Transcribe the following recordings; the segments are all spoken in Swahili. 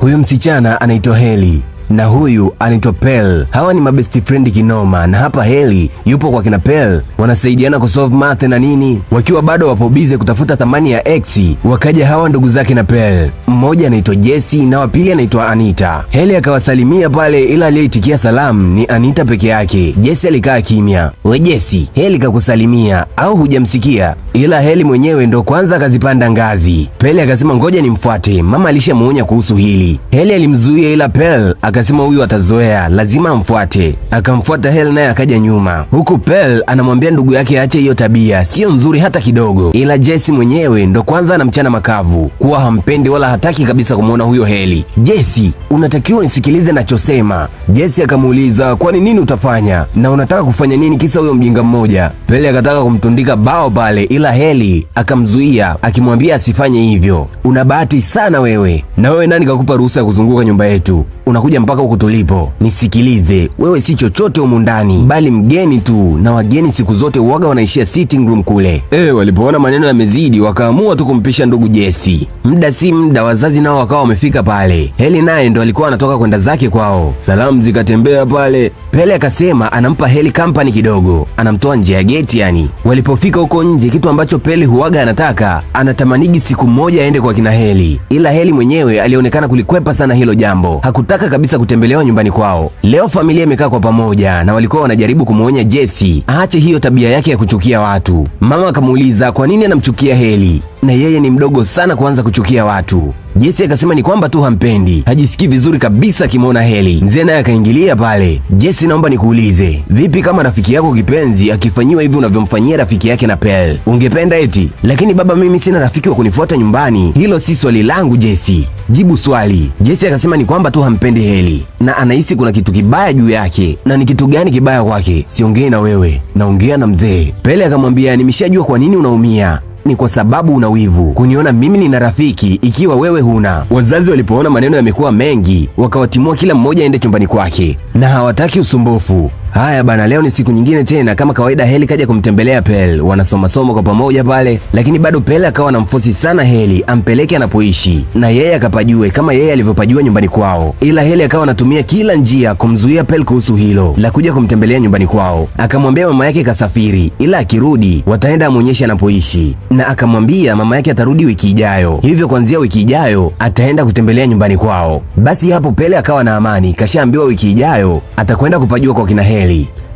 Huyu msichana anaitwa Heli na huyu anaitwa Pearl. Hawa ni mabesti friend kinoma, na hapa Heli yupo kwa kina Pearl, wanasaidiana kusolve math na nini, wakiwa bado wapo busy kutafuta thamani ya X. Wakaja hawa ndugu zake na Pearl, mmoja anaitwa Jesse na wa pili anaitwa Anita. Heli akawasalimia pale, ila aliyeitikia salamu ni Anita peke yake. Jesse alikaa kimya. We Jesse, Heli kakusalimia au hujamsikia? Ila Heli mwenyewe ndo kwanza akazipanda ngazi. Pearl akasema ngoja nimfuate, mama alishamuonya kuhusu hili. Heli alimzuia, ila Pearl akasema huyu atazoea, lazima amfuate. Akamfuata Heli, naye akaja nyuma, huku Pearl anamwambia ndugu yake aache hiyo tabia, sio nzuri hata kidogo. Ila Jesse mwenyewe ndo kwanza anamchana makavu kuwa hampendi wala hataki kabisa kumuona huyo Heli. Jesse, unatakiwa unisikilize nachosema. Jesse akamuuliza kwani nini utafanya na unataka kufanya nini kisa huyo mjinga mmoja? Pearl akataka kumtundika bao pale, ila Heli akamzuia akimwambia asifanye hivyo. Una bahati sana wewe. Na wewe nani kakupa ruhusa ya kuzunguka nyumba yetu? Unakuja mpaka huku tulipo. Nisikilize, wewe si chochote humu ndani, bali mgeni tu, na wageni siku zote uwaga wanaishia sitting room kule. Walipoona maneno yamezidi, wakaamua tu kumpisha ndugu Jesse. Muda si muda wazazi nao wakawa wamefika pale. Heli naye ndo alikuwa anatoka kwenda zake kwao. Salamu zikatembea pale. Pearl akasema anampa Heli company kidogo, anamtoa nje ya geti yani. Walipofika huko nje, kitu ambacho Pearl huwaga anataka, anatamanigi siku moja aende kwa kina Heli. Ila Heli mwenyewe alionekana kulikwepa sana hilo jambo. Hakutaka kabisa kutembelewa nyumbani kwao. Leo familia imekaa kwa pamoja na walikuwa wanajaribu kumuonya Jesse aache hiyo tabia yake ya kuchukia watu. Mama akamuuliza kwa nini anamchukia Heli, na yeye ni mdogo sana kuanza kuchukia watu. Jesse akasema ni kwamba tu hampendi, hajisikii vizuri kabisa akimwona Heli. Mzee naye akaingilia pale. Jesse, naomba nikuulize, vipi kama rafiki yako kipenzi akifanyiwa hivi unavyomfanyia rafiki yake na Pearl, ungependa eti? Lakini baba, mimi sina rafiki wa kunifuata nyumbani. Hilo si swali langu Jesse, jibu swali. Jesse akasema ni kwamba tu hampendi Heli na anahisi kuna kitu kibaya juu yake. Na ni kitu gani kibaya kwake? Siongei na wewe, naongea na mzee. Pearl akamwambia nimeshajua kwa nini unaumia, ni kwa sababu una wivu kuniona mimi nina rafiki ikiwa wewe huna. Wazazi walipoona maneno yamekuwa mengi, wakawatimua kila mmoja aende chumbani kwake, na hawataki usumbufu. Haya bana, leo ni siku nyingine tena. Kama kawaida, Heli kaja kumtembelea Pearl, wanasoma somo kwa pamoja pale, lakini bado Pearl akawa anamfosi sana Heli ampeleke anapoishi na yeye akapajue kama yeye alivyopajua nyumbani kwao. Ila Heli akawa anatumia kila njia kumzuia Pearl kuhusu hilo la kuja kumtembelea nyumbani kwao. Akamwambia mama yake kasafiri, ila akirudi wataenda amuonyeshe anapoishi, na akamwambia mama yake atarudi wiki ijayo, hivyo kuanzia wiki ijayo ataenda kutembelea nyumbani kwao. Basi hapo Pearl akawa na amani, kashaambiwa wiki ijayo atakwenda kupajua kwa kina Heli.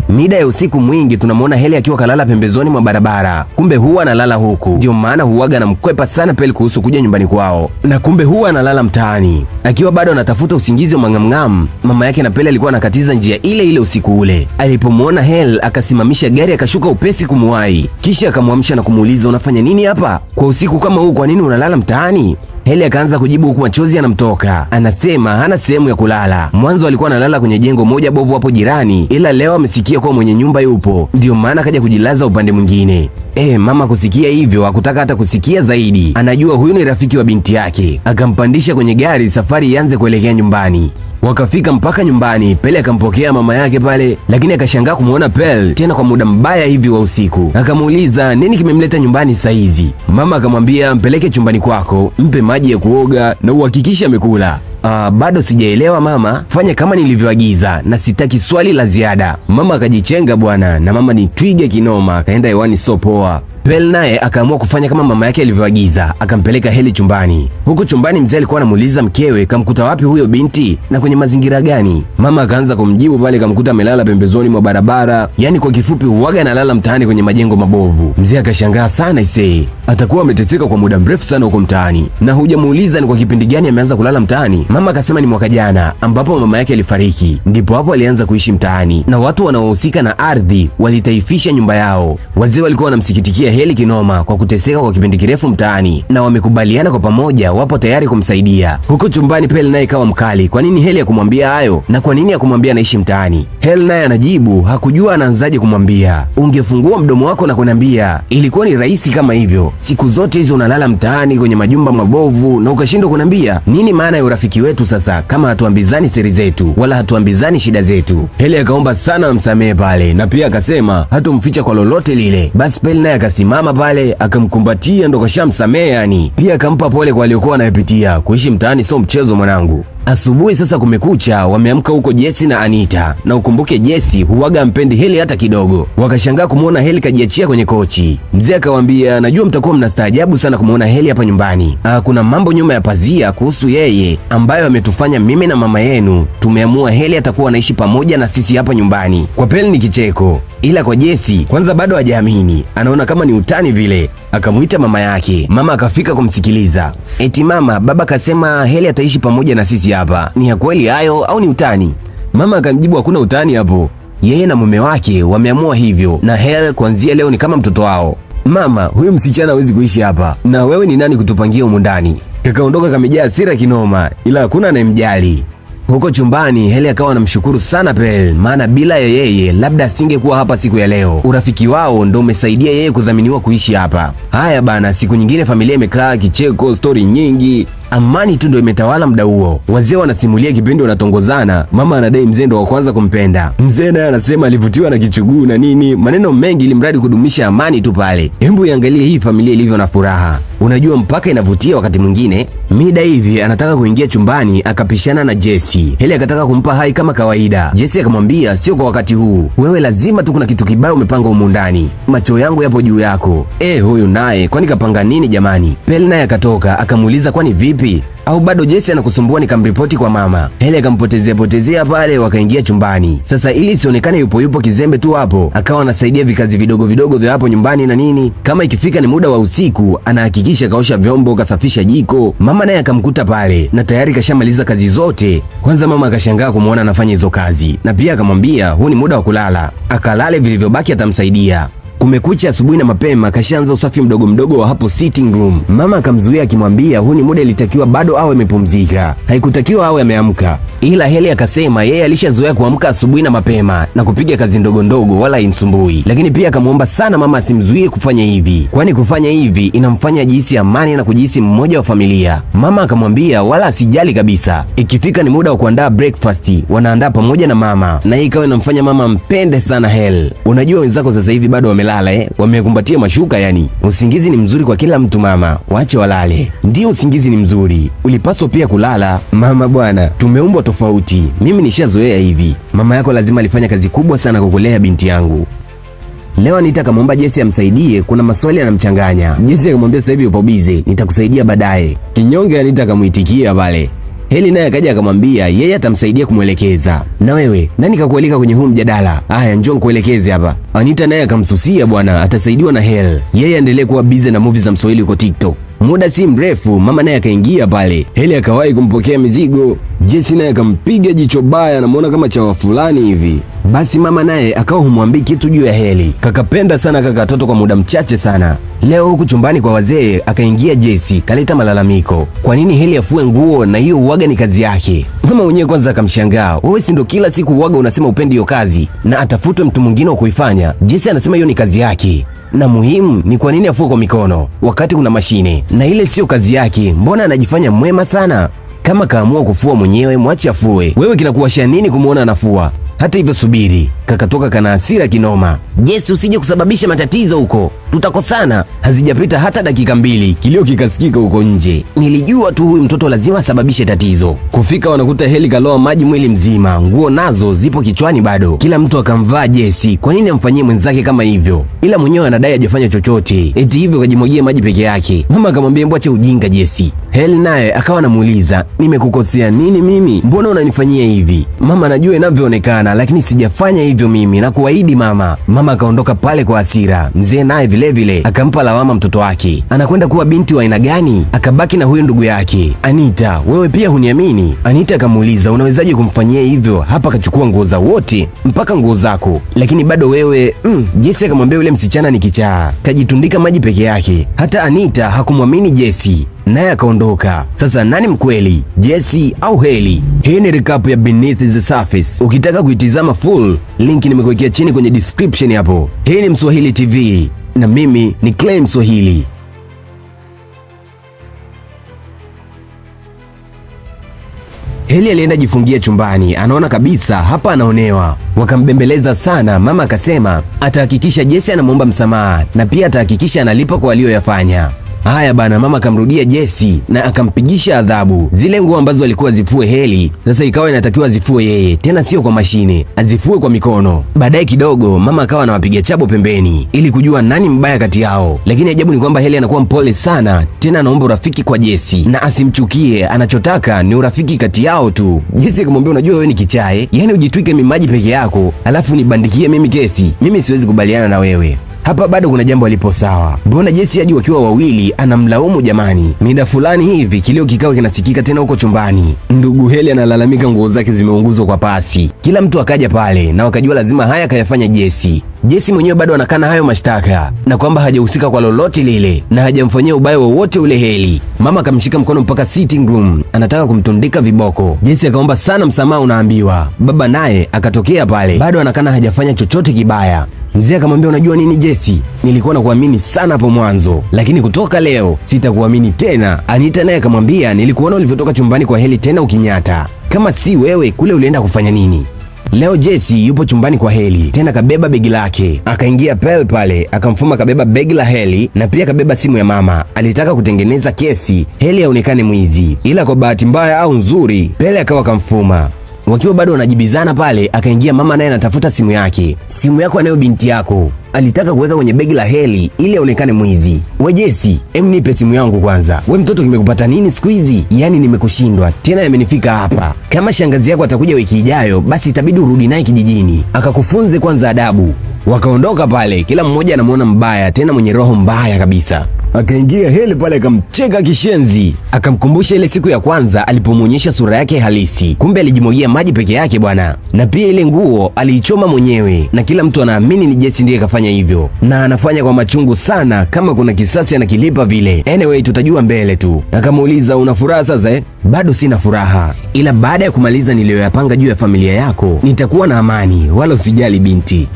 Mida ya usiku mwingi tunamwona Heli akiwa kalala pembezoni mwa barabara. Kumbe huwa analala huku, ndio maana huwaga anamkwepa sana Pearl kuhusu kuja nyumbani kwao, na kumbe huwa analala mtaani akiwa bado anatafuta usingizi wa mang'amng'am. Mama yake na Pearl alikuwa anakatiza njia ile ile usiku ule. Alipomwona Heli akasimamisha gari, akashuka upesi kumuwahi, kisha akamwamsha na kumuuliza unafanya nini hapa kwa usiku kama huu? Kwa nini unalala mtaani? Heli akaanza kujibu huku machozi anamtoka. Anasema hana sehemu ya kulala. Mwanzo alikuwa analala kwenye jengo moja bovu hapo jirani, ila leo amesikia kuwa mwenye nyumba yupo, ndio maana akaja kujilaza upande mwingine. Mama kusikia hivyo hakutaka hata kusikia zaidi. Anajua huyu ni rafiki wa binti yake. Akampandisha kwenye gari, safari ianze kuelekea nyumbani. Wakafika mpaka nyumbani. Pearl akampokea mama yake pale, lakini akashangaa kumuona Pearl tena kwa muda mbaya hivi wa usiku. Akamuuliza nini kimemleta nyumbani saa hizi. Mama akamwambia mpeleke chumbani kwako, mpe maji ya kuoga na uhakikishe amekula. Bado sijaelewa mama, fanya kama nilivyoagiza na sitaki swali la ziada. Mama akajichenga bwana, na mama ni twiga kinoma, akaenda hewani so poa. Pearl naye akaamua kufanya kama mama yake alivyoagiza, akampeleka Heli chumbani. Huko chumbani mzee alikuwa anamuuliza mkewe kamkuta wapi huyo binti na kwenye mazingira gani. Mama akaanza kumjibu pale, kamkuta amelala pembezoni mwa barabara. Yani kwa kifupi huwaga analala mtaani kwenye majengo mabovu. Mzee akashangaa sana, isee, atakuwa ameteseka kwa muda mrefu sana huko mtaani. Na hujamuuliza ni kwa kipindi gani ameanza kulala mtaani? Mama akasema ni mwaka jana ambapo mama yake alifariki, ndipo hapo alianza kuishi mtaani, na watu wanaohusika na ardhi walitaifisha nyumba yao. Wazee walikuwa wanamsikitikia Heli kinoma kwa kuteseka kwa kipindi kirefu mtaani, na wamekubaliana kwa pamoja wapo tayari kumsaidia. Huko chumbani Pearl naye ikawa mkali, kwa nini Heli hakumwambia hayo na kwa nini hakumwambia anaishi mtaani? Heli naye anajibu hakujua anaanzaje kumwambia. Ungefungua mdomo wako na kuniambia, ilikuwa ni rahisi kama hivyo. Siku zote hizo unalala mtaani kwenye majumba mabovu na ukashindwa kuniambia. Nini maana ya urafiki wetu sasa kama hatuambizani siri zetu wala hatuambizani shida zetu? Heli akaomba sana amsamehe pale, na pia akasema hatumficha kwa lolote lile. Basi Pearl naye akasimama pale akamkumbatia, ndo kashamsamehe yani. Pia akampa pole kwa aliyokuwa anayepitia. Kuishi mtaani sio mchezo mwanangu. Asubuhi sasa kumekucha, wameamka huko Jesse na Anita, na ukumbuke Jesse huwaga ampendi Heli hata kidogo. Wakashangaa kumuona Heli kajiachia kwenye kochi. Mzee akawaambia, najua mtakuwa mnastaajabu sana kumuona Heli hapa nyumbani. Kuna mambo nyuma ya pazia kuhusu yeye ambayo ametufanya mimi na mama yenu tumeamua Heli atakuwa anaishi pamoja na sisi hapa nyumbani. Kwa Peli ni kicheko, ila kwa Jesse kwanza bado hajaamini, anaona kama ni utani vile. Akamuita mama yake. Mama akafika kumsikiliza. Eti mama, baba kasema Heli ataishi pamoja na sisi hapa. Ni ya kweli hayo au ni utani? Mama akamjibu, hakuna utani hapo, yeye na mume wake wameamua hivyo, na Heli kuanzia leo ni kama mtoto wao. Mama, huyu msichana hawezi kuishi hapa, na wewe ni nani kutupangia humu ndani? Kakaondoka kamejaa hasira kinoma, ila hakuna anayemjali. Huko chumbani Heli akawa anamshukuru sana Peli, maana bila ya yeye labda asingekuwa hapa siku ya leo. Urafiki wao ndo umesaidia yeye kudhaminiwa kuishi hapa. Haya bana, siku nyingine familia imekaa, kicheko, stori nyingi, amani tu ndo imetawala muda huo. Wazee wanasimulia kipindi wanatongozana, mama anadai mzee ndo wa kwanza kumpenda. Mzee naye anasema alivutiwa na kichuguu na nini, maneno mengi ili mradi kudumisha amani tu pale. Hebu iangalie hii familia ilivyo na furaha, unajua mpaka inavutia wakati mwingine. Mida hivi anataka kuingia chumbani akapishana na Jesse. Heli akataka kumpa hai kama kawaida. Jesse akamwambia, sio kwa wakati huu, wewe lazima tu kuna kitu kibaya umepanga humu ndani, macho yangu yapo juu yako. Huyu naye kwani kapanga nini jamani? Peli naye akatoka akamuuliza, kwani vipi? Au bado Jesse anakusumbua nikamripoti kwa mama? Heli akampotezea pale, wakaingia chumbani. Sasa ili isionekane yupo kizembe tu hapo, akawa anasaidia vikazi vidogo vidogo vya hapo nyumbani na nini. Kama ikifika ni muda wa usiku, anahakikisha kaosha vyombo, kasafisha jiko. Mama naye akamkuta pale na tayari kashamaliza kazi zote. Kwanza mama akashangaa kumuona anafanya hizo kazi, na pia akamwambia huu ni muda wa kulala, akalale, vilivyobaki atamsaidia. Kumekucha asubuhi na mapema, kashaanza usafi mdogo mdogo wa hapo sitting room. Mama akamzuia akimwambia huu ni muda ilitakiwa bado awe amepumzika, haikutakiwa awe ameamka. Ila Heli akasema yeye alishazoea kuamka asubuhi na mapema na kupiga kazi ndogo ndogo, wala imsumbui. Lakini pia akamwomba sana mama asimzuie kufanya hivi, kwani kufanya hivi inamfanya ajihisi amani na kujihisi mmoja wa familia. Mama akamwambia wala asijali kabisa, ikifika ni muda wa kuandaa breakfast wanaandaa pamoja na mama, na hii ikawa inamfanya mama mpende sana Heli. Unajua wenzako sasa hivi bado wamelala, wamekumbatia mashuka yani. Usingizi ni mzuri kwa kila mtu mama, waache walale. Ndio, usingizi ni mzuri, ulipaswa pia kulala. Mama bwana, tumeumbwa tofauti, mimi nishazoea hivi. Mama yako lazima alifanya kazi kubwa sana kukulea binti yangu. Leo Anita akamwomba Jesse amsaidie, kuna maswali yanamchanganya. Jesse akamwambia sasa hivi yupo busy, nitakusaidia baadaye. Kinyonge Anita akamuitikia pale. Heli naye akaja akamwambia yeye atamsaidia kumwelekeza. Na wewe nani kakualika kwenye huu mjadala? Haya njoo nikuelekeze hapa. Anita naye akamsusia bwana, atasaidiwa na Heli, yeye aendelee kuwa busy na movie za Mswahili huko TikTok. Muda si mrefu mama naye akaingia pale. Heli akawahi kumpokea mizigo. Jesse naye akampiga jicho baya, anamuona kama chawa fulani hivi. Basi mama naye akawa humwambii kitu juu ya Heli. Kakapenda sana kakatoto kwa muda mchache sana. Leo huku chumbani kwa wazee akaingia Jesse, kaleta malalamiko. Kwa nini Heli afue nguo na hiyo uwaga ni kazi yake? Mama mwenyewe kwanza akamshangaa. Wewe si ndo kila siku uwaga unasema upendi hiyo kazi na atafutwe mtu mwingine wa kuifanya? Jesse anasema hiyo ni kazi yake, na muhimu ni kwa nini afue kwa mikono wakati kuna mashine, na ile sio kazi yake. Mbona anajifanya mwema sana? Kama kaamua kufua mwenyewe mwache afue, wewe kinakuwasha nini kumuona anafua? Hata hivyo subiri. Kakatoka kana hasira kinoma. Jesse, usije kusababisha matatizo huko, tutakosana. Hazijapita hata dakika mbili, kilio kikasikika huko nje. Nilijua tu huyu mtoto lazima asababishe tatizo. Kufika wanakuta Heli kaloa maji mwili mzima, nguo nazo zipo kichwani bado. Kila mtu akamvaa Jesse. Kwa nini amfanyie mwenzake kama hivyo? Ila mwenyewe anadai hajafanya chochote, eti hivyo kajimwagia maji peke yake. Mama akamwambia mwache ujinga Jesse. Heli naye akawa anamuuliza, nimekukosea nini mimi? Mbona unanifanyia hivi? Mama, najua inavyoonekana lakini sijafanya hivyo mimi, na kuahidi mama. Mama akaondoka pale kwa hasira. Mzee naye vile akampa lawama mtoto wake, anakwenda kuwa binti wa aina gani? Akabaki na huyo ndugu yake. Anita, wewe pia huniamini? Anita akamuuliza, unawezaje kumfanyia hivyo? Hapa kachukua nguo za wote mpaka nguo zako, lakini bado wewe Jesse akamwambia yule msichana ni kichaa, kajitundika maji peke yake. Hata Anita hakumwamini Jesse, naye akaondoka. Sasa nani mkweli, Jesse au Heli? Hii ni recap ya Beneath the Surface. Ukitaka kuitizama full, link nimekuwekea chini kwenye description hapo. Hii ni Mswahili TV na mimi ni Clay Mswahili. Heli alienda jifungia chumbani, anaona kabisa hapa anaonewa. Wakambembeleza sana. Mama akasema atahakikisha Jesse anamwomba msamaha na pia atahakikisha analipa kwa aliyoyafanya. Haya bana, mama akamrudia Jesse na akampigisha adhabu. Zile nguo ambazo alikuwa azifue Heli sasa ikawa inatakiwa azifue yeye, tena sio kwa mashine, azifue kwa mikono. Baadaye kidogo mama akawa anawapiga chabo pembeni ili kujua nani mbaya kati yao, lakini ajabu ni kwamba Heli anakuwa mpole sana, tena anaomba urafiki kwa Jesse na asimchukie, anachotaka ni urafiki kati yao tu. Jesse akamwambia, unajua wewe ni kichae, yani ujitwike mimaji peke yako alafu nibandikie mimi kesi, mimi siwezi kubaliana na wewe. Hapa bado kuna jambo alipo sawa. Mbona Jesse aje wakiwa wawili anamlaumu jamani? Mida fulani hivi kilio kikao kinasikika tena huko chumbani. Ndugu Heli analalamika nguo zake zimeunguzwa kwa pasi. Kila mtu akaja pale na wakajua lazima haya kayafanya Jesse. Jesse mwenyewe bado anakana hayo mashtaka na kwamba hajahusika kwa lolote lile na hajamfanyia ubaya wowote ule Heli. Mama akamshika mkono mpaka sitting room, anataka kumtundika viboko. Jesse akaomba sana msamaha, unaambiwa. Baba naye akatokea pale, bado anakana hajafanya chochote kibaya. Mzee akamwambia, unajua nini Jesse, nilikuwa nakuamini sana hapo mwanzo, lakini kutoka leo sitakuamini tena. Anita naye akamwambia, nilikuona ulivyotoka chumbani kwa Heli tena ukinyata. Kama si wewe, kule ulienda kufanya nini? Leo Jesse yupo chumbani kwa Heli, tena kabeba begi lake. Akaingia Pearl pale, akamfuma kabeba begi la Heli na pia kabeba simu ya mama. Alitaka kutengeneza kesi Heli aonekane mwizi, ila kwa bahati mbaya au nzuri, Pearl akawa kamfuma. Wakiwa bado wanajibizana pale, akaingia mama naye anatafuta simu yake. Simu yako anayo binti yako, alitaka kuweka kwenye begi la Heli ili aonekane mwizi. We Jesse, nipe simu yangu kwanza. We mtoto, kimekupata nini siku hizi? Yaani nimekushindwa tena, yamenifika hapa. Kama shangazi yako atakuja wiki ijayo, basi itabidi urudi naye kijijini akakufunze kwanza adabu. Wakaondoka pale, kila mmoja anamuona mbaya, tena mwenye roho mbaya kabisa. Akaingia Heli pale akamcheka kishenzi, akamkumbusha ile siku ya kwanza alipomwonyesha sura yake halisi. Kumbe alijimwagia maji peke yake bwana, na pia ile nguo aliichoma mwenyewe, na kila mtu anaamini ni Jesse ndiye kafanya hivyo, na anafanya kwa machungu sana, kama kuna kisasi anakilipa vile. Anyway, tutajua mbele tu. Akamuuliza, una furaha sasa? Bado sina furaha, ila baada ya kumaliza niliyoyapanga juu ya familia yako nitakuwa na amani, wala usijali binti.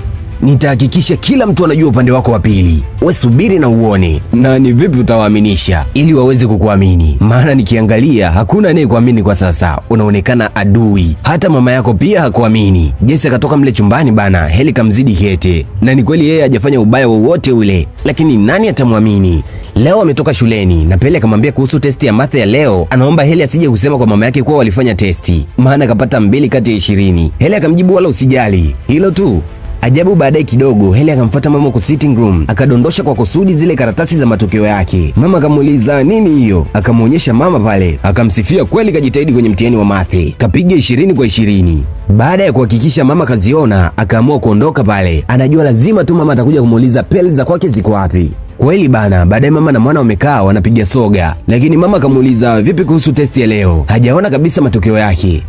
Nitahakikisha kila mtu anajua upande wako wa pili. We subiri na uone. Na ni vipi utawaaminisha ili waweze kukuamini? Maana nikiangalia hakuna anayekuamini kwa sasa, unaonekana adui. Hata mama yako pia hakuamini. Jesse akatoka mle chumbani bana, Heli kamzidi kete, na ni kweli yeye hajafanya ubaya wowote ule, lakini nani atamwamini? Leo ametoka shuleni na Pele akamwambia kuhusu testi ya math ya leo, anaomba Heli asije kusema kwa mama yake kuwa walifanya testi, maana akapata 2 kati ya 20. Heli akamjibu, wala usijali, hilo tu. Ajabu, baadaye kidogo Heli akamfuata mama kwa sitting room, akadondosha kwa kusudi zile karatasi za matokeo yake. Mama akamuuliza, nini hiyo? Akamwonyesha mama pale, akamsifia kweli kajitahidi kwenye mtihani wa mathi, kapiga 20 kwa 20. Baada ya kuhakikisha mama kaziona, akaamua kuondoka pale. Anajua lazima tu mama atakuja kumuuliza Pele za kwake ziko wapi. Kweli bana, baadaye mama na mwana wamekaa wanapiga soga, lakini mama akamuuliza, vipi kuhusu testi ya leo? Hajaona kabisa matokeo yake.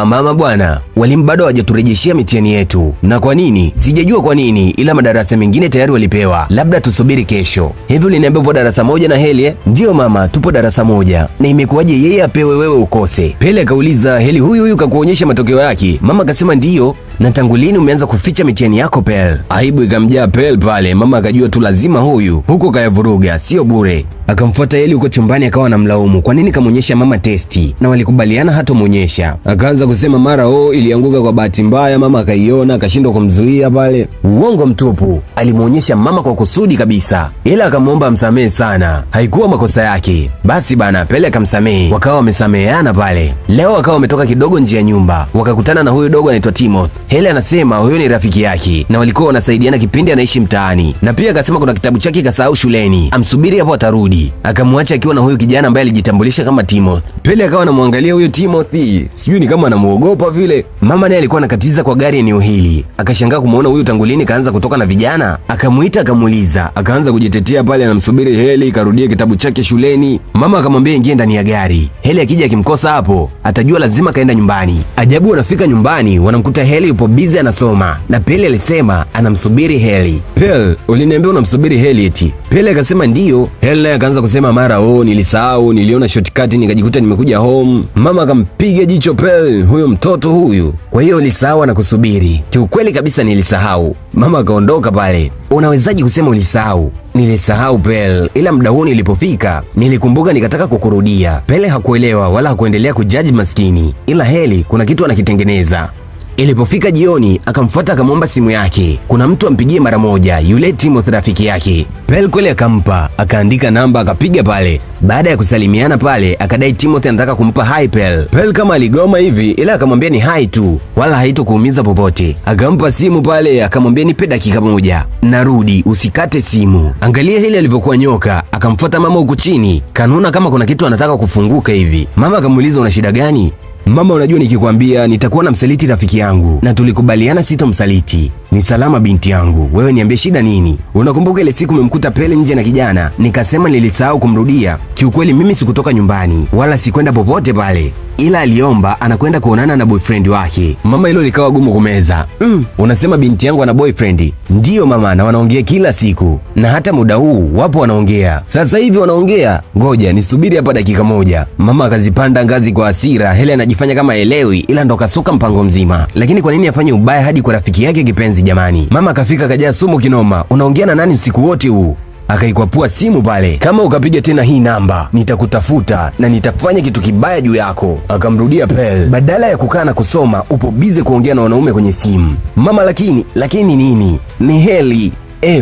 Mama bwana, walimu bado hawajaturejeshea mitihani yetu. Na kwa nini? Sijajua kwa nini, ila madarasa mengine tayari walipewa, labda tusubiri kesho. Hivi uliniambia upo darasa moja na Heli? Ndiyo mama, tupo darasa moja. Na imekuwaje yeye apewe wewe ukose? Pele akauliza, Heli huyu kakuonyesha matokeo yake? Mama akasema ndiyo. Na tangu lini umeanza kuficha mitihani yako Pel? Aibu ikamjaa Pel pale, mama akajua tu lazima huyu huko kayavuruga, sio bure. Akamfuata Heli huko chumbani, akawa anamlaumu kwa nini kamwonyesha mama testi, na walikubaliana hatomwonyesha. Akaanza kusema mara ilianguka kwa bahati mbaya, mama akaiona akashindwa kumzuia pale. Uongo mtupu, alimwonyesha mama kwa kusudi kabisa, ila akamwomba amsamehe sana, haikuwa makosa yake. Basi bana, Pele akamsamehe, wakawa wamesameheana pale. Leo wakawa wametoka kidogo nje ya nyumba, wakakutana na huyo dogo anaitwa Timothy. Heli anasema huyo ni rafiki yake na walikuwa wanasaidiana kipindi anaishi mtaani, na pia akasema kuna kitabu chake kasahau shuleni, amsubiri hapo atarudi. Akamwacha akiwa na huyo kijana ambaye alijitambulisha kama Timothy. Pele akawa anamwangalia huyo Timothy, sijui ni kama anamuogopa vile. Mama naye alikuwa anakatiza kwa gari eneo hili, akashangaa kumuona huyo tangulini kaanza kutoka na vijana. Akamuita akamuuliza, akaanza kujitetea pale, anamsubiri Heli karudie kitabu chake shuleni. Mama akamwambia ingie ndani ya gari, Heli akija akimkosa hapo atajua lazima kaenda nyumbani. Ajabu, wanafika nyumbani wanamkuta Heli yupo busy anasoma, na Pele alisema anamsubiri Heli. Pele, uliniambia unamsubiri Heli eti? Pele akasema ndiyo. Heli naye akaanza kusema mara nilisahau, niliona shortcut nikajikuta nimekuja home. Mama akampiga jicho Pele, huyo mtoto huyu, kwa hiyo ulisahau na kusubiri? Kiukweli kabisa nilisahau. Mama akaondoka pale. Unawezaje kusema ulisahau? Nilisahau Pele, ila muda huo nilipofika nilikumbuka nikataka kukurudia. Pele hakuelewa wala hakuendelea kujaji maskini, ila Heli kuna kitu anakitengeneza. Ilipofika jioni, akamfuata akamwomba simu yake, kuna mtu ampigie mara moja, yule Timothy rafiki yake. Pearl kweli akampa, akaandika namba, akapiga pale. Baada ya kusalimiana pale, akadai Timothy anataka kumpa hai Pearl. Pearl kama aligoma hivi, ila akamwambia ni hai tu, wala haitokuumiza popote. Akampa simu pale, akamwambia nipe dakika moja, narudi, usikate simu. Angalia hili alivyokuwa nyoka. Akamfuata mama huku chini, kanuna kama kuna kitu anataka kufunguka hivi. Mama akamuuliza una shida gani? Mama, unajua nikikwambia nitakuwa na msaliti rafiki yangu na tulikubaliana sitomsaliti. Ni salama binti yangu, wewe niambie shida nini? Unakumbuka ile siku umemkuta Pele nje na kijana, nikasema nilisahau kumrudia. Kiukweli mimi sikutoka nyumbani wala sikwenda popote pale, ila aliomba anakwenda kuonana na boyfriend wake. Mama, hilo likawa gumu kumeza. Unasema binti yangu ana boyfriend? Ndiyo mama, na wanaongea kila siku, na hata muda huu wapo wanaongea. Sasa hivi wanaongea? Ngoja nisubiri hapa dakika moja. Mama akazipanda ngazi kwa hasira. Hele anajifanya kama elewi, ila ndo kasuka mpango mzima. Lakini kwa nini afanye ubaya hadi kwa rafiki yake kipenzi jamani? Mama akafika kajaa sumu kinoma. Unaongea na nani usiku wote huu? Akaikwapua simu pale, kama ukapiga tena hii namba nitakutafuta na nitafanya kitu kibaya juu yako. Akamrudia Pearl, badala ya kukaa na kusoma upo bize kuongea na wanaume kwenye simu. Mama, lakini nini? Ni Heli.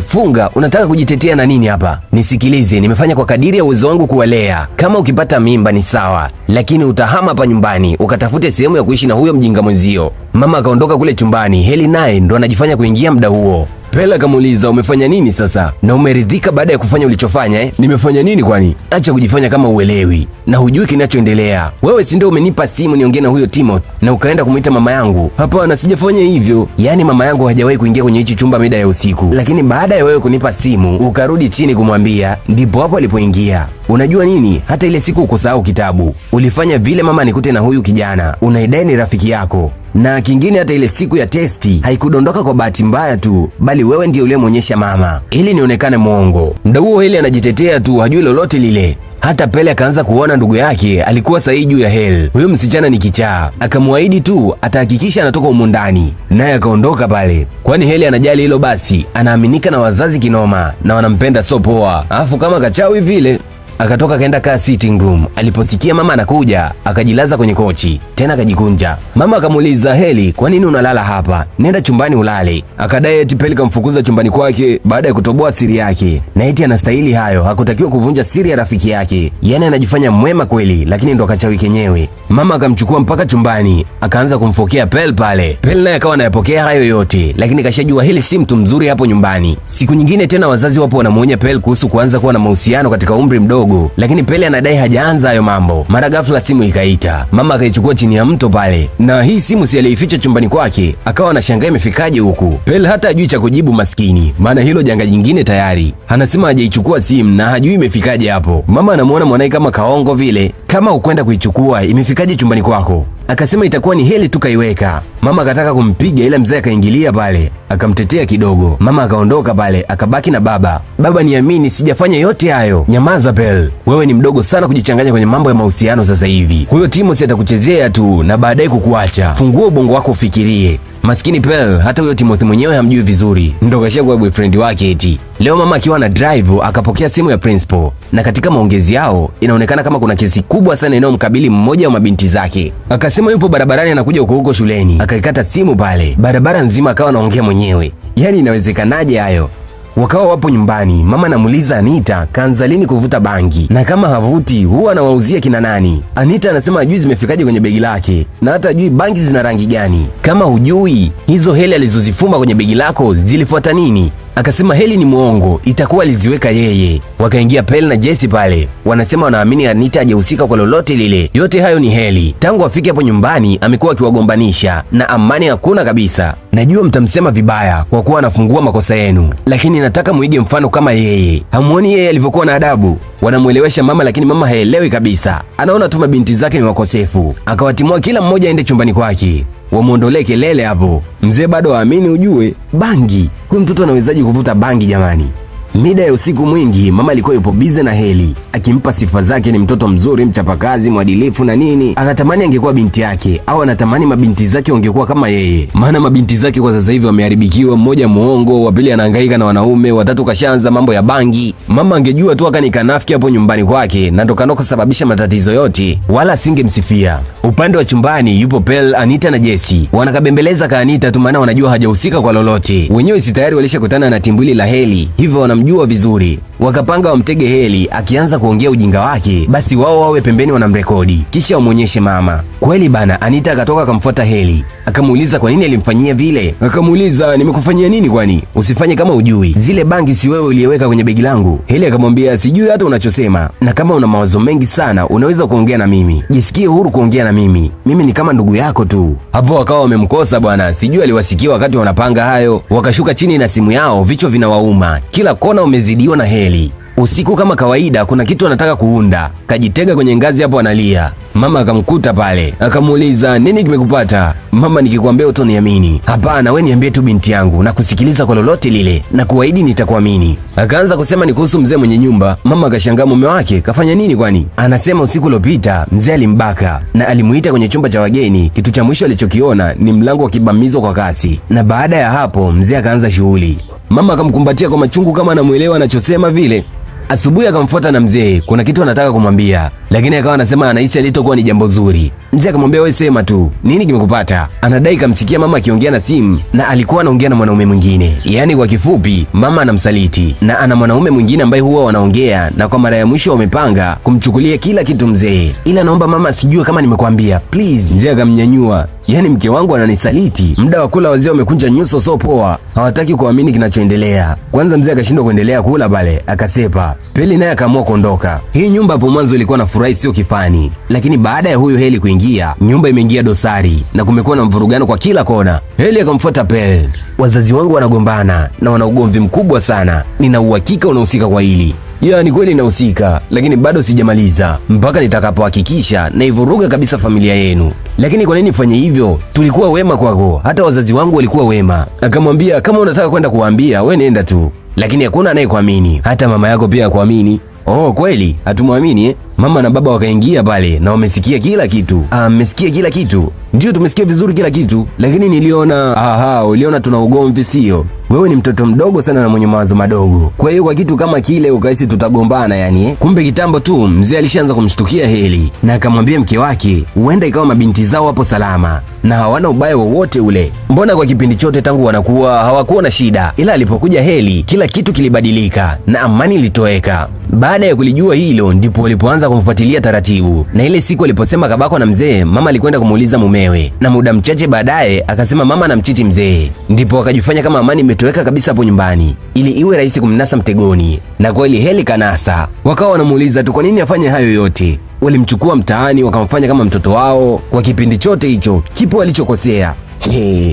Funga, unataka kujitetea na nini hapa? Nisikilize, nimefanya kwa kadiri ya uwezo wangu kuwalea. Kama ukipata mimba ni sawa, lakini utahama hapa nyumbani ukatafute sehemu ya kuishi na huyo mjinga mwenzio. Mama akaondoka kule chumbani. Heli naye ndo anajifanya kuingia muda huo. Pearl akamuuliza umefanya nini sasa? Na umeridhika baada ya kufanya ulichofanya? Nimefanya nini kwani? Acha kujifanya kama uelewi na hujui kinachoendelea. Wewe si ndio umenipa simu niongee na huyo Timothy na ukaenda kumuita mama yangu? Hapana, sijafanya hivyo. Yaani mama yangu hajawahi kuingia kwenye hichi chumba mida ya usiku, lakini baada ya wewe kunipa simu ukarudi chini kumwambia, ndipo hapo alipoingia. Unajua nini? Hata ile siku ukusahau kitabu. Ulifanya vile mama nikute na huyu kijana, unaidai ni rafiki yako. Na kingine, hata ile siku ya testi haikudondoka kwa bahati mbaya tu, bali wewe ndiye uliyemwonyesha mama ili nionekane mwongo. Muda huo ile anajitetea tu, hajui lolote lile. Hata Pele akaanza kuona ndugu yake alikuwa sahihi juu ya Hel. Huyo msichana ni kichaa, akamwahidi tu atahakikisha anatoka humo ndani, naye akaondoka pale, kwani Hel anajali hilo. Basi anaaminika na wazazi kinoma na wanampenda so poa, alafu kama kachawi vile. Akatoka kaenda kaa sitting room. Aliposikia mama anakuja, akajilaza kwenye kochi, tena akajikunja. Mama akamuuliza, Heli, kwa nini unalala hapa? Nenda chumbani ulale. Akadai eti Pele kamfukuza chumbani kwake baada ya kutoboa siri yake, na eti anastahili hayo, hakutakiwa kuvunja siri ya rafiki yake. Yaani anajifanya mwema kweli, lakini ndo kachawi kenyewe. Mama akamchukua mpaka chumbani, akaanza kumfokea Pele pale. Pele naye akawa anayapokea hayo yote, lakini kashajua Heli si mtu mzuri hapo nyumbani. Siku nyingine tena wazazi wapo wanamuonya Pele kuhusu kuanza kuwa na mahusiano katika umri mdogo, lakini Pele anadai hajaanza hayo mambo. Mara ghafla simu ikaita. Mama akaichukua chini ya mto pale, na hii simu si aliificha chumbani kwake. Akawa anashangaa imefikaje huku. Pele hata hajui cha kujibu maskini, maana hilo janga jingine tayari. Anasema hajaichukua simu na hajui imefikaje hapo. Mama anamuona mwanae kama kaongo vile, kama ukwenda kuichukua imefikaje chumbani kwako? Akasema itakuwa ni Heli tu kaiweka. Mama akataka kumpiga, ila mzee akaingilia pale akamtetea kidogo. Mama akaondoka pale, akabaki na baba. Baba, niamini sijafanya yote hayo. Nyamaza Pearl, wewe ni mdogo sana kujichanganya kwenye mambo ya mahusiano sasa hivi. Huyo Timothy atakuchezea tu na baadaye kukuacha. Fungua ubongo wako ufikirie. Maskini Pearl, hata huyo Timothy mwenyewe hamjui vizuri, ndo kashakuwa boyfriend wake eti. Leo mama akiwa na drive akapokea simu ya principal, na katika maongezi yao inaonekana kama kuna kesi kubwa sana inayomkabili mmoja wa mabinti zake. Akasema yupo barabarani anakuja huko shuleni. Akaikata simu pale, barabara nzima akawa anaongea mwenyewe. Yaani inawezekanaje hayo? Wakawa wapo nyumbani, mama anamuuliza Anita kaanza lini kuvuta bangi, na kama havuti huwa anawauzia kina nani. Anita anasema hajui zimefikaje kwenye begi lake, na hata hajui bangi zina rangi gani. Kama hujui hizo Heli alizozifumba kwenye begi lako zilifuata nini? Akasema Heli ni muongo, itakuwa aliziweka yeye. Wakaingia Pele na Jesse pale, wanasema wanaamini Anita hajahusika kwa lolote lile. Yote hayo ni Heli. Tangu afike hapo nyumbani amekuwa akiwagombanisha na amani hakuna kabisa. Najua mtamsema vibaya kwa kuwa anafungua makosa yenu, lakini nataka muige mfano kama yeye. Hamuoni yeye alivyokuwa na adabu? Wanamuelewesha mama, lakini mama haelewi kabisa, anaona tu mabinti zake ni wakosefu. Akawatimua kila mmoja aende chumbani kwake wamuondolee kelele hapo. Mzee bado haamini, ujue bangi. Huyu mtoto anawezaje kuvuta bangi jamani? Mida ya usiku mwingi, mama alikuwa yupo bize na Heli, akimpa sifa zake, ni mtoto mzuri, mchapakazi, mwadilifu na nini. Anatamani angekuwa binti yake, au anatamani mabinti zake wangekuwa kama yeye, maana mabinti zake kwa sasa hivi wameharibikiwa. Mmoja muongo, wa pili anahangaika na wanaume, watatu kashaanza mambo ya bangi. Mama angejua tu akanika nafiki hapo nyumbani kwake, na ndo kanoko kusababisha matatizo yote, wala asingemsifia. Upande wa chumbani yupo Pearl, Anita na Jesse. Wanakabembeleza ka Anita tu, maana wanajua hajahusika kwa lolote. Wenyewe si tayari walishakutana na timbwili la Heli, hivyo wanamjua vizuri. Wakapanga wamtege Heli, akianza kuongea ujinga wake, basi wao wawe pembeni wanamrekodi, kisha wamwonyeshe mama. Kweli bana, Anita akatoka akamfuata Heli, akamuuliza kwa nini alimfanyia vile. Akamuuliza, nimekufanyia nini kwani? Usifanye kama ujui. Zile bangi si wewe uliyeweka kwenye begi langu? Heli akamwambia, sijui hata unachosema, na kama una mawazo mengi sana unaweza kuongea na mimi. Jisikie huru kuongea na mimi ni kama ndugu yako tu. Hapo wakawa wamemkosa bwana, sijui aliwasikia wakati wanapanga hayo. Wakashuka chini na simu yao, vichwa vinawauma, kila kona umezidiwa na Heli. Usiku kama kawaida, kuna kitu anataka kuunda, kajitega kwenye ngazi hapo analia. Mama akamkuta pale, akamuuliza, nini kimekupata? Mama, nikikwambia utoniamini. Hapana, we niambie tu binti yangu, na kusikiliza kwa lolote lile, na kuahidi nitakuamini. Akaanza kusema ni kuhusu mzee mwenye nyumba. Mama akashangaa, mume wake kafanya nini kwani? Anasema usiku uliopita mzee alimbaka na alimuita kwenye chumba cha wageni. Kitu cha mwisho alichokiona ni mlango wa kibamizo kwa kasi, na baada ya hapo mzee akaanza shughuli. Mama akamkumbatia kwa machungu kama anamuelewa anachosema vile. Asubuhi akamfuata na mzee, kuna kitu anataka kumwambia, lakini akawa anasema anahisi alitokuwa ni jambo zuri. Mzee akamwambia, wewe sema tu, nini kimekupata? Anadai kamsikia mama akiongea na simu, na alikuwa anaongea na mwanaume mwingine. Yaani kwa kifupi, mama anamsaliti na ana mwanaume mwingine ambaye huwa wanaongea, na kwa mara ya mwisho wamepanga kumchukulia kila kitu mzee. Ila naomba mama asijue kama nimekwambia, please. Mzee akamnyanyua, yaani mke wangu ananisaliti? Muda wa kula wazee wamekunja nyuso so poa, hawataki kuamini kinachoendelea. Kwanza mzee akashindwa kuendelea kula pale, akasepa. Peli naye akaamua kuondoka. Hii nyumba hapo mwanzo ilikuwa na furahi sio kifani, lakini baada ya huyu Heli kuingia, nyumba imeingia dosari na kumekuwa na mvurugano kwa kila kona. Heli akamfuata Pel. Wazazi wangu wanagombana na wana ugomvi mkubwa sana, nina uhakika unahusika kwa hili. Ya, ni kweli nahusika, lakini bado sijamaliza mpaka nitakapohakikisha naivuruga kabisa familia yenu. Lakini kwa nini fanye hivyo? Tulikuwa wema kwako, hata wazazi wangu walikuwa wema. Akamwambia, kama unataka kwenda kuwaambia, we nenda tu, lakini hakuna anayekuamini, hata mama yako pia hakuamini. Oh, kweli hatumwamini eh? Mama na baba wakaingia pale na wamesikia kila kitu. Mmesikia kila kitu? Ndio, tumesikia vizuri kila kitu, lakini niliona uliona tuna ugomvi sio? Wewe ni mtoto mdogo sana na mwenye mawazo madogo, kwa hiyo kwa kitu kama kile ukahisi tutagombana yani eh? Kumbe kitambo tu mzee alishaanza kumshtukia Heli na akamwambia mke wake huenda ikawa mabinti zao hapo salama na hawana ubaya wowote ule. Mbona kwa kipindi chote tangu wanakuwa hawakuwa na shida, ila alipokuja Heli kila kitu kilibadilika na amani ilitoweka. Baada ya kulijua hilo ndipo walipoanza kumfuatilia taratibu, na ile siku aliposema kabako na mzee, mama alikwenda kumuuliza mumewe, na muda mchache baadaye akasema mama anamchiti mzee. Ndipo akajifanya kama amani imetoweka kabisa hapo nyumbani ili iwe rahisi kumnasa mtegoni, na kweli Heli kanasa. Wakawa wanamuuliza tu kwa nini afanye hayo yote. Walimchukua mtaani wakamfanya kama mtoto wao. Kwa kipindi chote hicho kipo alichokosea?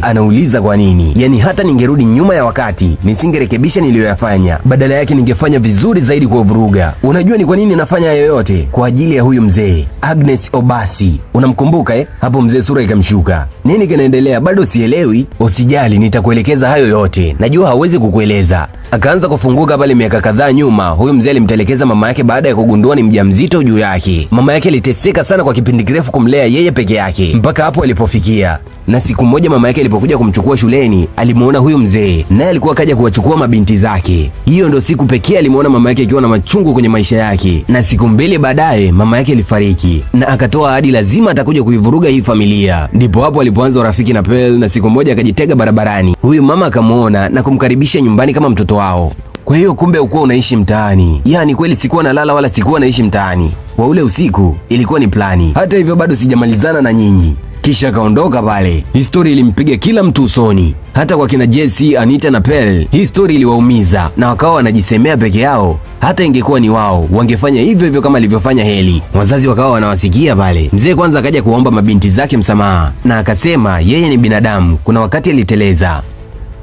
Anauliza kwa nini? Yaani hata ningerudi nyuma ya wakati nisingerekebisha niliyoyafanya, badala yake ningefanya vizuri zaidi kwa vuruga. Unajua ni kwa nini nafanya hayo yote? Kwa ajili ya huyu mzee Agnes Obasi, unamkumbuka eh? Hapo mzee sura ikamshuka. Nini kinaendelea? Bado sielewi. Usijali, nitakuelekeza hayo yote, najua hawezi kukueleza. Akaanza kufunguka pale miaka kadhaa nyuma. Huyu mzee alimtelekeza mama yake baada ya kugundua ni mjamzito juu yake. Mama yake aliteseka sana kwa kipindi kirefu kumlea yeye peke yake mpaka hapo alipofikia. Na siku moja mama yake alipokuja kumchukua shuleni, alimuona huyu mzee, naye alikuwa kaja kuwachukua mabinti zake. Hiyo ndo siku pekee alimuona mama yake akiwa na machungu kwenye maisha yake, na siku mbili baadaye mama yake alifariki, na akatoa ahadi lazima atakuja kuivuruga hii familia. Ndipo hapo alipoanza urafiki na Pearl, na siku moja akajitega barabarani. Huyu mama akamuona na kumkaribisha nyumbani kama mtoto wao. Kwa hiyo kumbe ukuwa unaishi mtaani? Yaani kweli sikuwa nalala wala sikuwa naishi mtaani. Kwa ule usiku ilikuwa ni plani. Hata hivyo bado sijamalizana na nyinyi. Kisha akaondoka pale. Hii story ilimpiga kila mtu usoni, hata kwa kina Jesse, Anita na Pearl. Hii story iliwaumiza na wakawa wanajisemea peke yao, hata ingekuwa ni wao wangefanya hivyo hivyo kama alivyofanya Heli. Wazazi wakawa wanawasikia pale. Mzee kwanza akaja kuomba mabinti zake msamaha na akasema yeye ni binadamu, kuna wakati aliteleza.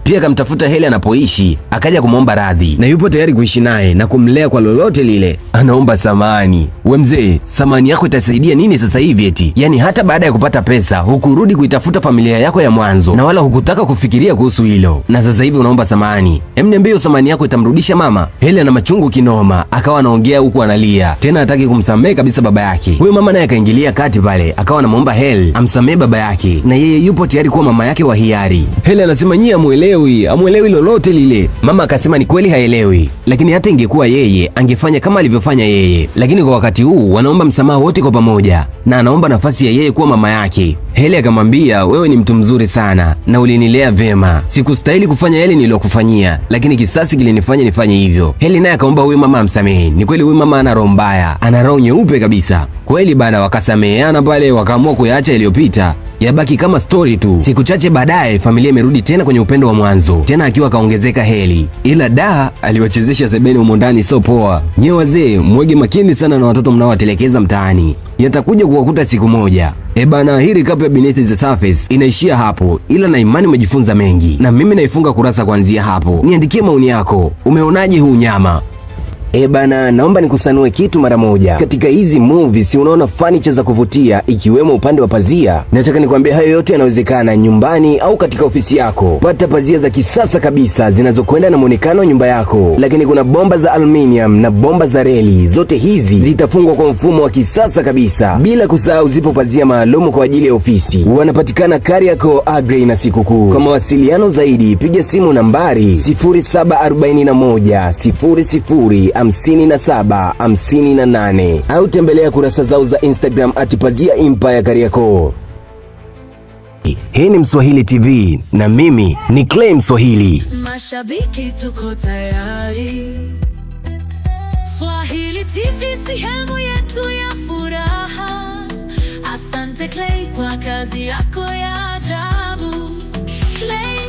Pia akamtafuta Heli anapoishi, akaja kumwomba radhi na yupo tayari kuishi naye na kumlea kwa lolote lile. Anaomba samani. We mzee, samani yako itasaidia nini sasa hivi eti? Yaani hata baada ya kupata pesa hukurudi kuitafuta familia yako ya mwanzo na wala hukutaka kufikiria kuhusu hilo, na sasa hivi unaomba samani. Niambie, samani yako itamrudisha mama? Heli ana machungu kinoma, akawa anaongea huku analia, tena hataki kumsamehe kabisa baba yake. Huyo mama naye akaingilia kati pale, akawa anamuomba Heli amsamehe baba yake na yeye yupo tayari kuwa mama yake wa hiari. Heli anasema nyie amuelewi lolote lile. Mama akasema ni kweli haelewi, lakini hata ingekuwa yeye angefanya kama alivyofanya yeye, lakini kwa wakati huu wanaomba msamaha wote kwa pamoja na anaomba nafasi ya yeye kuwa mama yake. Heli akamwambia, wewe ni mtu mzuri sana na ulinilea vema, sikustahili kufanya yale niliyokufanyia, lakini kisasi kilinifanya nifanye hivyo. Heli naye akaomba huyu mama amsamehe. Ni kweli huyu mama ana roho mbaya, ana roho nyeupe kabisa kweli bana. Wakasameheana pale, wakaamua kuyaacha iliyopita yabaki kama story tu. Siku chache baadaye familia imerudi tena kwenye upendo wa mwanzo, tena akiwa kaongezeka Heli, ila aliwachezesha sebeni humo ndani sio poa. Nyewe wazee mwege makini sana na watoto mnaowatelekeza mtaani, yatakuja kuwakuta siku moja. Bana, hii recap ya Beneath the Surface inaishia hapo, ila na imani umejifunza mengi na mimi naifunga kurasa kuanzia hapo. Niandikie maoni yako, umeonaje huu nyama? Bana, naomba nikusanue kitu mara moja. Katika hizi movies unaona furniture za kuvutia ikiwemo upande wa pazia. Nataka nikwambie hayo yote yanawezekana nyumbani au katika ofisi yako. Pata pazia za kisasa kabisa zinazokwenda na muonekano wa nyumba yako. Lakini kuna bomba za aluminium na bomba za reli. Zote hizi zitafungwa kwa mfumo wa kisasa kabisa. Bila kusahau zipo pazia maalum kwa ajili ya ofisi. Wanapatikana Kariakoo, Agrey na Sikukuu. Kwa mawasiliano zaidi piga simu nambari 0741005758 au tembelea kurasa zao za Instagram @Pazia Empire Kariakoo. Hii ni Mswahili TV na mimi ni Clay Mswahili. Mashabiki tuko tayari. Swahili TV, sehemu yetu ya furaha. Asante Clay kwa kazi yako ya ajabu. Clay